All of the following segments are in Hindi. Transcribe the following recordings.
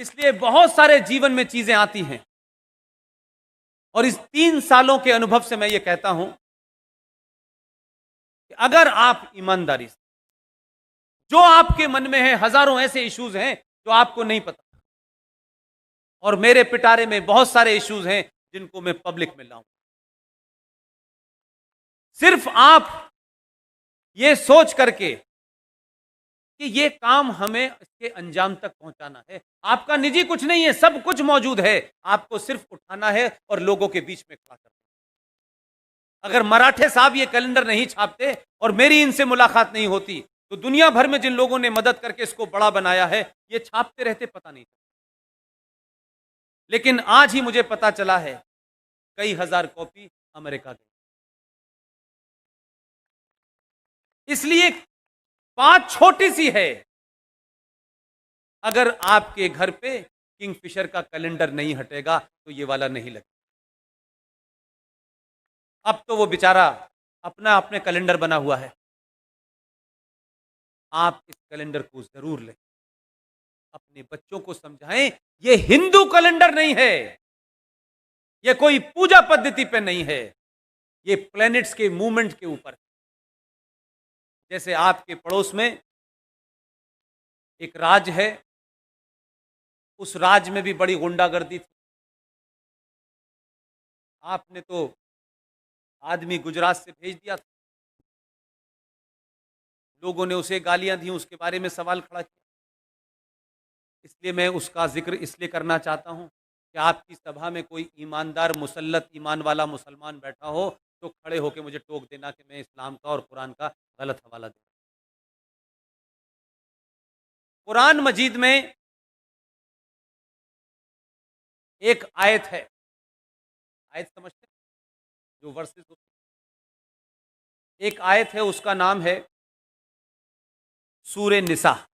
इसलिए बहुत सारे जीवन में चीजें आती हैं, और इस 3 सालों के अनुभव से मैं ये कहता हूं कि अगर आप ईमानदारी से, जो आपके मन में है, हजारों ऐसे इश्यूज हैं जो आपको नहीं पता, और मेरे पिटारे में बहुत सारे इश्यूज हैं जिनको मैं पब्लिक में लाऊं, सिर्फ आप ये सोच करके कि ये काम हमें इसके अंजाम तक पहुंचाना है। आपका निजी कुछ नहीं है, सब कुछ मौजूद है, आपको सिर्फ उठाना है और लोगों के बीच में खड़ा करना। अगर मराठे साहब ये कैलेंडर नहीं छापते और मेरी इनसे मुलाकात नहीं होती, तो दुनिया भर में जिन लोगों ने मदद करके इसको बड़ा बनाया है, ये छापते रहते पता नहीं। लेकिन आज ही मुझे पता चला है कई हजार कॉपी अमेरिका गई। इसलिए बात छोटी सी है, अगर आपके घर पे किंगफिशर का कैलेंडर नहीं हटेगा तो ये वाला नहीं लगेगा। अब तो वो बेचारा अपना अपने कैलेंडर बना हुआ है, आप इस कैलेंडर को जरूर लें, अपने बच्चों को समझाएं ये हिंदू कैलेंडर नहीं है, ये कोई पूजा पद्धति पे नहीं है, ये प्लैनेट्स के मूवमेंट के ऊपर। जैसे आपके पड़ोस में एक राज्य है, उस राज्य में भी बड़ी गुंडागर्दी थी, आपने तो आदमी गुजरात से भेज दिया था, लोगों ने उसे गालियां दी, उसके बारे में सवाल खड़ा किया। इसलिए मैं उसका जिक्र इसलिए करना चाहता हूं कि आपकी सभा में कोई ईमानदार मुसल्लत ईमान वाला मुसलमान बैठा हो तो खड़े होकर मुझे टोक देना कि मैं इस्लाम का और कुरान का गलत हवाला दे। कुरान मजीद में एक आयत है, आयत समझते हैं जो वर्सेस होते हैं, एक आयत है, उसका नाम है सूरे निसा।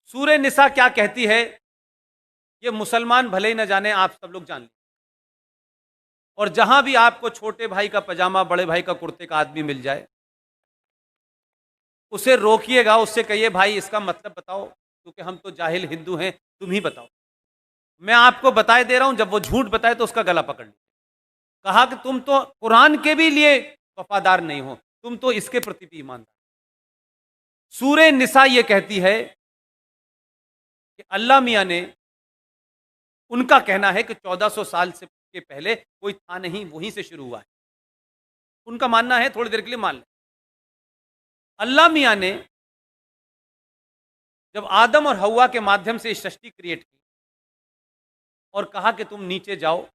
सूरे निसा क्या कहती है, ये मुसलमान भले ही न जाने, आप सब लोग जान लीजिए, और जहां भी आपको छोटे भाई का पजामा, बड़े भाई का कुर्ते का आदमी मिल जाए, उसे रोकिएगा, उससे कहिए भाई इसका मतलब बताओ, क्योंकि हम तो जाहिल हिंदू हैं, तुम ही बताओ। मैं आपको बताए दे रहा हूं, जब वो झूठ बताए तो उसका गला पकड़ लीजिए। कहा कि तुम तो कुरान के भी लिए वफादार नहीं हो, तुम तो इसके प्रति भी ईमानदार। सूरे निसा ये कहती है कि अल्लाह मियां ने, उनका कहना है कि 1400 साल से के पहले कोई था नहीं, वहीं से शुरू हुआ है, उनका मानना है, थोड़ी देर के लिए मान लें। अल्लाह मियां ने जब आदम और हव्वा के माध्यम से सृष्टि क्रिएट की और कहा कि तुम नीचे जाओ,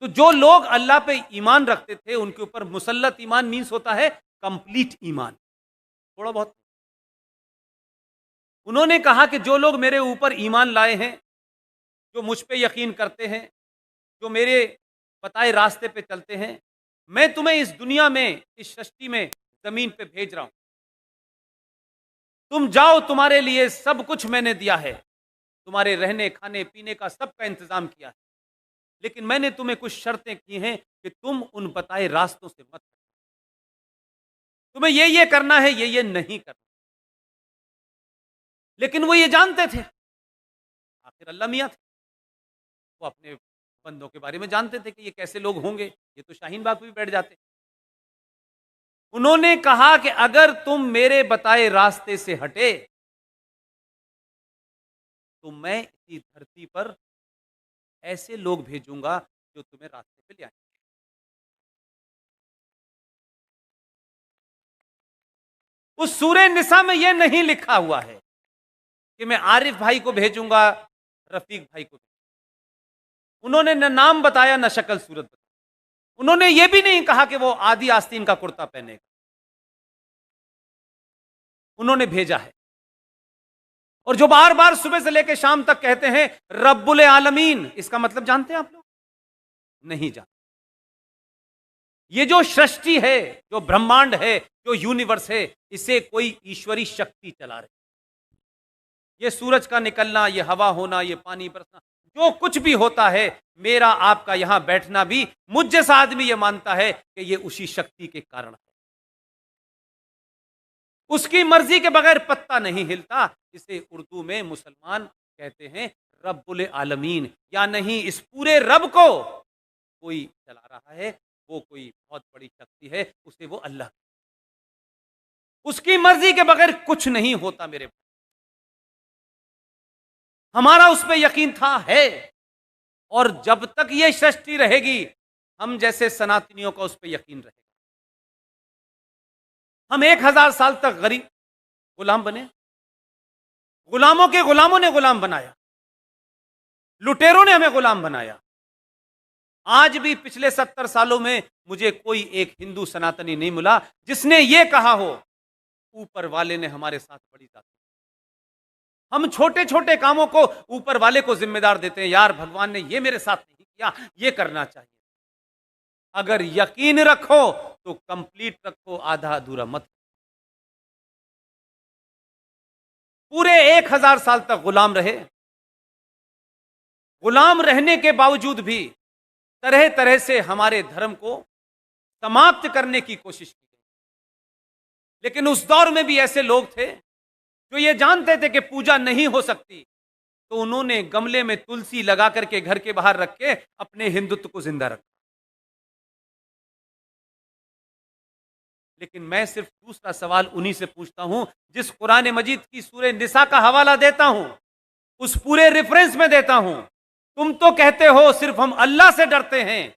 तो जो लोग अल्लाह पे ईमान रखते थे उनके ऊपर मुसल्लत ईमान मीन्स होता है कंप्लीट ईमान, थोड़ा बहुत। उन्होंने कहा कि जो लोग मेरे ऊपर ईमान लाए हैं, जो मुझ पे यकीन करते हैं, जो मेरे बताए रास्ते पे चलते हैं, मैं तुम्हें इस दुनिया में, इस सृष्टि में, जमीन पे भेज रहा हूं, तुम जाओ, तुम्हारे लिए सब कुछ मैंने दिया है, तुम्हारे रहने खाने पीने का सबका इंतजाम किया है, लेकिन मैंने तुम्हें कुछ शर्तें की हैं कि तुम उन बताए रास्तों से मत, तुम्हें ये करना है, ये नहीं करना। लेकिन वो ये जानते थे, आखिर अल्लाह मियां थे, वो अपने बंदों के बारे में जानते थे कि ये कैसे लोग होंगे, ये तो शाहीन बाग पे भी बैठ जाते। उन्होंने कहा कि अगर तुम मेरे बताए रास्ते से हटे तो मैं इसी धरती पर ऐसे लोग भेजूंगा जो तुम्हें रास्ते पे ले आएंगे। उस सूरे निसा में यह नहीं लिखा हुआ है कि मैं आरिफ भाई को भेजूंगा, रफीक भाई को। उन्होंने न नाम बताया, न शक्ल सूरत बताया। उन्होंने यह भी नहीं कहा कि वो आदि आस्तीन का कुर्ता पहनेगा। उन्होंने भेजा है, और जो बार बार सुबह से लेकर शाम तक कहते हैं रब्बुल आलमीन, इसका मतलब जानते हैं आप लोग? नहीं जानते। ये जो सृष्टि है, जो ब्रह्मांड है, जो यूनिवर्स है, इसे कोई ईश्वरी शक्ति चला रही। ये सूरज का निकलना, ये हवा होना, ये पानी बरसना, जो कुछ भी होता है, मेरा आपका यहां बैठना भी, मुझ जैसा आदमी ये मानता है कि ये उसी शक्ति के कारण है। उसकी मर्जी के बगैर पत्ता नहीं हिलता। इसे उर्दू में मुसलमान कहते हैं रब्बुल आलमीन, या नहीं इस पूरे रब को कोई चला रहा है, वो कोई बहुत बड़ी शक्ति है, उसे वो अल्लाह, उसकी मर्जी के बगैर कुछ नहीं होता मेरे भाई। हमारा उस पर यकीन था, है, और जब तक ये सृष्टि रहेगी हम जैसे सनातनियों का उस पर यकीन रहेगा। हम 1000 साल तक गरीब गुलाम बने, गुलामों के गुलामों ने गुलाम बनाया, लुटेरों ने हमें गुलाम बनाया। आज भी पिछले 70 सालों में मुझे कोई एक हिंदू सनातनी नहीं मिला जिसने ये कहा हो ऊपर वाले ने हमारे साथ बड़ी जात। हम छोटे छोटे कामों को ऊपर वाले को जिम्मेदार देते हैं, यार भगवान ने ये मेरे साथ नहीं किया, ये करना चाहिए। अगर यकीन रखो तो कंप्लीट रखो, आधा अधूरा मत। पूरे 1000 साल तक गुलाम रहे, गुलाम रहने के बावजूद भी तरह तरह से हमारे धर्म को समाप्त करने की कोशिश की गई। लेकिन उस दौर में भी ऐसे लोग थे जो ये जानते थे कि पूजा नहीं हो सकती, तो उन्होंने गमले में तुलसी लगा करके घर के बाहर रख के अपने हिंदुत्व को जिंदा रखा। लेकिन मैं सिर्फ दूसरा सवाल उन्हीं से पूछता हूं जिस कुरान मजीद की सूरह निसा का हवाला देता हूं, उस पूरे रेफरेंस में देता हूं। तुम तो कहते हो सिर्फ हम अल्लाह से डरते हैं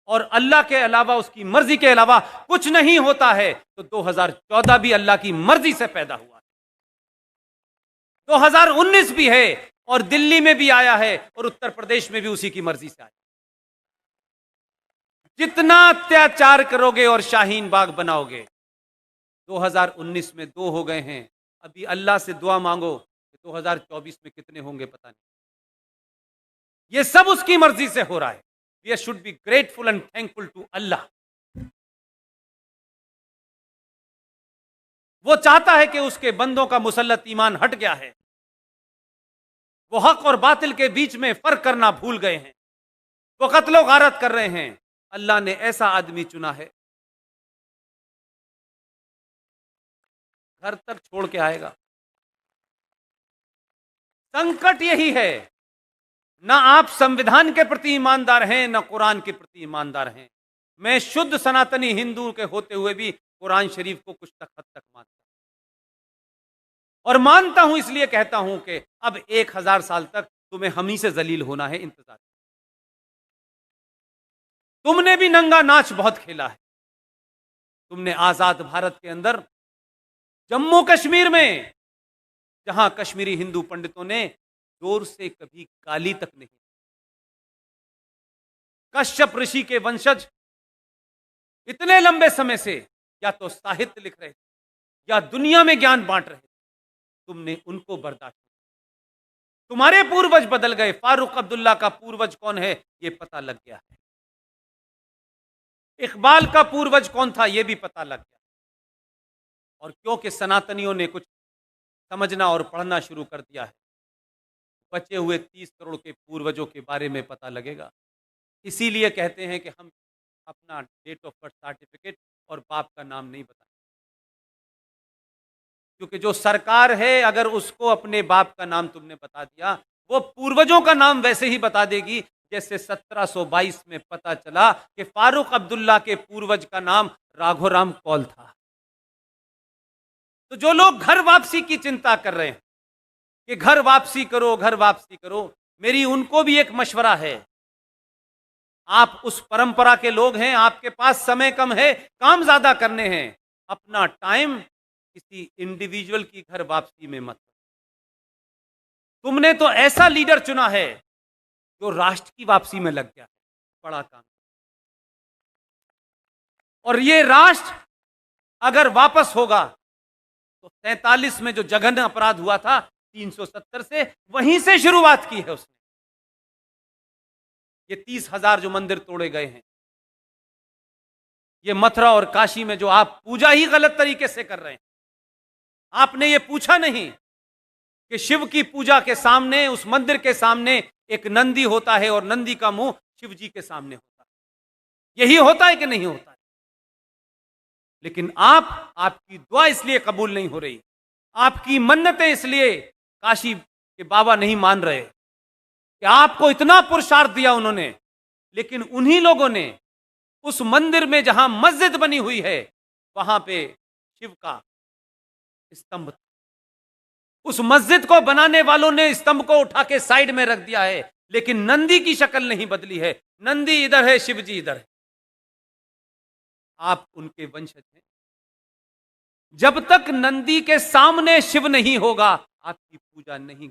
और अल्लाह के अलावा, उसकी मर्जी के अलावा कुछ नहीं होता है, तो 2014 भी अल्लाह की मर्जी से पैदा हुआ है, 2019 भी है, और दिल्ली में भी आया है, और उत्तर प्रदेश में भी उसी की मर्जी से आया। जितना अत्याचार करोगे और शाहीन बाग बनाओगे, 2019 में 2 हो गए हैं, अभी अल्लाह से दुआ मांगो 2024 में कितने होंगे पता नहीं। ये सब उसकी मर्जी से हो रहा है। We should be grateful and thankful to Allah। वो चाहता है कि उसके बंदों का मुसल्लत ईमान हट गया है, वो हक और बातिल के बीच में फर्क करना भूल गए हैं, वो कत्लो गारत कर रहे हैं। अल्लाह ने ऐसा आदमी चुना है, घर तक छोड़ के आएगा। संकट यही है, ना आप संविधान के प्रति ईमानदार हैं, ना कुरान के प्रति ईमानदार हैं। मैं शुद्ध सनातनी हिंदू के होते हुए भी कुरान शरीफ को कुछ हद तक मानता हूं, और मानता हूं इसलिए कहता हूं कि अब 1000 साल तक तुम्हें हम ही से जलील होना है। इंतजार, तुमने भी नंगा नाच बहुत खेला है। तुमने आजाद भारत के अंदर जम्मू कश्मीर में, जहां कश्मीरी हिंदू पंडितों ने जोर से कभी गाली तक नहीं, कश्यप ऋषि के वंशज इतने लंबे समय से या तो साहित्य लिख रहे थे या दुनिया में ज्ञान बांट रहे थे, तुमने उनको बर्दाश्त किया। तुम्हारे पूर्वज बदल गए, फारूक अब्दुल्ला का पूर्वज कौन है ये पता लग गया है, इकबाल का पूर्वज कौन था ये भी पता लग गया। और क्योंकि सनातनियों ने कुछ समझना और पढ़ना शुरू कर दिया है, बचे हुए 30 करोड़ के पूर्वजों के बारे में पता लगेगा। इसीलिए कहते हैं कि हम अपना डेट ऑफ बर्थ सर्टिफिकेट और बाप का नाम नहीं बताएं, क्योंकि जो सरकार है अगर उसको अपने बाप का नाम तुमने बता दिया, वो पूर्वजों का नाम वैसे ही बता देगी जैसे 1722 में पता चला कि फारूक अब्दुल्ला के पूर्वज का नाम राघोराम कौल था। तो जो लोग घर वापसी की चिंता कर रहे हैं कि घर वापसी करो, घर वापसी करो, मेरी उनको भी एक मशवरा है। आप उस परंपरा के लोग हैं, आपके पास समय कम है, काम ज्यादा करने हैं, अपना टाइम किसी इंडिविजुअल की घर वापसी में मत। तुमने तो ऐसा लीडर चुना है जो राष्ट्र की वापसी में लग गया है, बड़ा काम। और ये राष्ट्र अगर वापस होगा तो 47 में जो जघन्य अपराध हुआ था 370 से, वहीं से शुरुआत की है उसने। ये 30,000 जो मंदिर तोड़े गए हैं, ये मथुरा और काशी में जो आप पूजा ही गलत तरीके से कर रहे हैं, आपने ये पूछा नहीं कि शिव की पूजा के सामने, उस मंदिर के सामने एक नंदी होता है और नंदी का मुंह शिव जी के सामने होता है। यही होता है कि नहीं होता है? लेकिन आपकी दुआ इसलिए कबूल नहीं हो रही, आपकी मन्नतें इसलिए काशी के बाबा नहीं मान रहे कि आपको इतना पुरुषार्थ दिया उन्होंने, लेकिन उन्हीं लोगों ने उस मंदिर में जहां मस्जिद बनी हुई है वहां पे शिव का स्तंभ था। उस मस्जिद को बनाने वालों ने स्तंभ को उठा के साइड में रख दिया है, लेकिन नंदी की शक्ल नहीं बदली है। नंदी इधर है, शिव जी इधर है। आप उनके वंशज हैं। जब तक नंदी के सामने शिव नहीं होगा, आपकी पूजा नहीं